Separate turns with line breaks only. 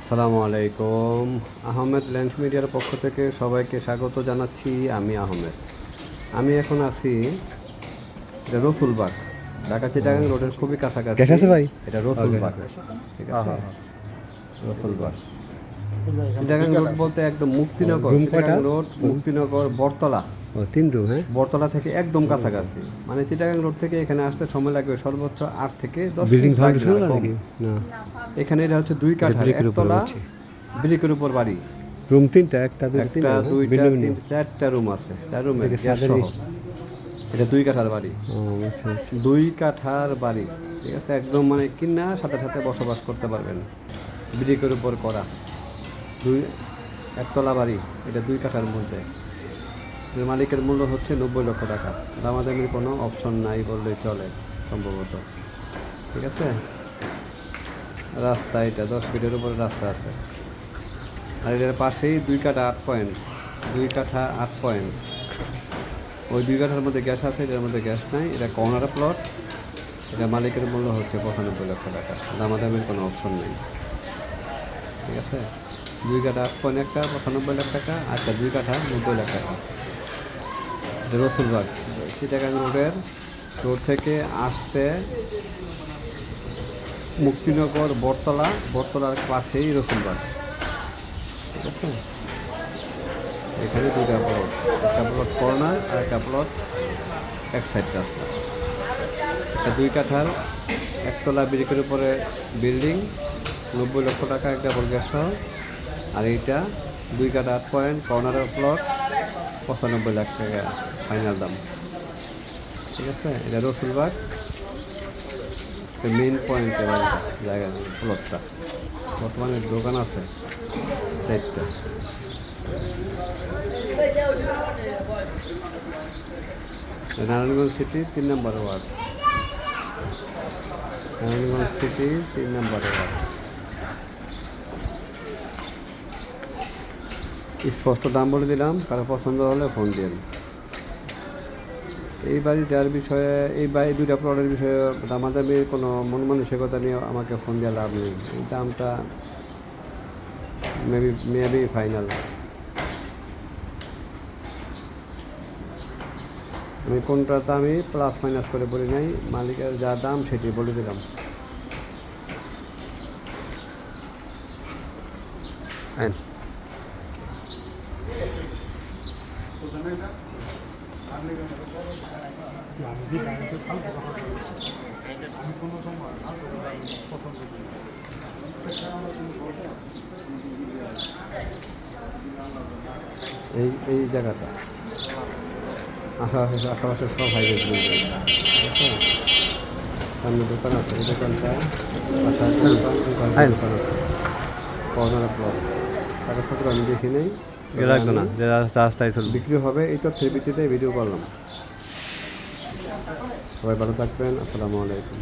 আসসালামু আলাইকুম। আহমেদ ল্যান্ড মিডিয়ার পক্ষ থেকে সবাইকে স্বাগত জানাচ্ছি। আমি আহমেদ। আমি এখন আছি রসুলবাগ, ঢাকা চিটাগাং রোডের খুবই কাছাকাছি।
ভাই
এটা রসুলবাগ, ঠিক আছে? রসুলবাগ চিটাগাং রোড বলতে একদম মুক্তিনগর,
রুম
চিটাগাং
কয়টা?
রোড মুক্তিনগর বটতলা,
3 রুম। হ্যাঁ,
বটতলা থেকে একদম কাছাকাছি। মানে চিটাগাং রোড থেকে এখানে আসতে সময় লাগবে সর্বোচ্চ 8 থেকে 10
বিল্ডিং
মিনিট লাগবে
ফাউন্ডেশন
না, কম।
নাকি? না,
এখানে এটা হচ্ছে 2 কাঠার
ব্রিকের উপরে
একতলা,
হচ্ছে।
ব্রিকের উপর বাড়ি।
রুম 3টা, একটা
একটা, দুইটা, তিনটা, 4টা রুম আছে, 4 রুমের গ্যাস সহ। এটা 2 কাঠার বাড়ি,
আচ্ছা আচ্ছা।
2 কাঠার বাড়ি, ঠিক আছে? একদম মানে কিনা সাথে সাথে বসবাস করতে পারবেন, ব্রিকের উপর করা। একতলা বাড়ি, এটা 2 কাঠার মধ্যে। এর মালিকের মূল্য হচ্ছে 90 লক্ষ টাকা। দামাদামির কোনো অপশন নাই বললেই চলে সম্ভবত, ঠিক আছে? রাস্তা এটা 10 ফিটের উপরে রাস্তা আছে। আর এটার পাশেই 2 কাঠা 8 পয়েন্ট, 2 কাঠা 8 পয়েন্ট। ওই 2 কাঠার মধ্যে গ্যাস আছে, এটার মধ্যে গ্যাস নাই। এটা কর্নার প্লট। এটা মালিকের মূল্য হচ্ছে 95 লক্ষ টাকা। দামাদামির কোনো অপশন নেই, ঠিক আছে? 2 কাঠা 8 পয়েন্ট একটা 95 লাখ টাকা, আর একটা 2 কাঠা 90 লাখ টাকা। এটা রসুলবাগ, চিটাগাং রোড থেকে আসতে মুক্তিনগর বটতলা, বটতলার পাশেই রসুলবাগ, ঠিক আছে? এখানে 2টা প্লট, একটা প্লট কর্নার আর একটা প্লট এক সাইড রাস্তা। একটা 2 কাঠার একতলা ব্রিকের উপরে বিল্ডিং, 90 লক্ষ টাকা একটা বড় গ্যাস সহ। আর এইটা 2 কাঠা 8 পয়েন্ট কর্নারের প্লট, 95 লাখ টাকা ফাইনাল দাম, ঠিক আছে? এটা রসুলবাগ মেইন পয়েন্টে বাড়িটা, জায়গা প্লটটা। বর্তমানে দোকান আছে 4টা। নারায়ণগঞ্জ সিটি 3 নম্বর ওয়ার্ড, নারায়ণগঞ্জ সিটি 3 নম্বর ওয়ার্ড। স্পষ্ট দাম বলে দিলাম, কারো পছন্দ হলে ফোন দিন। এই বাড়িটার বিষয়ে, এই 2টা প্লটের বিষয়ে দামাদামির কোনো মন মানসিকতা নিয়ে আমাকে ফোন দিয়ে লাভ নেই। এই দামটা মেবি ফাইনাল। আমি কোনটা দামই প্লাস মাইনাস করে বলি নাই, মালিকের যা দাম সেটি বলে দিলাম। এই জায়গাটা আশেপাশে সব হাইওয়ে বিল্ডিং, ঠিক আছে? সামনে দোকান আছে, এই দোকানটা দোকান আছে, কর্নার প্লট। কাগজপত্র আমি দেখি নেই,
লাগবে না, যে রাস্তায় চলবে।
বিক্রি হবে এই তথ্যের ভিত্তিতে ভিডিও করলাম। সবাই ভালো থাকবেন। আসসালামু আলাইকুম।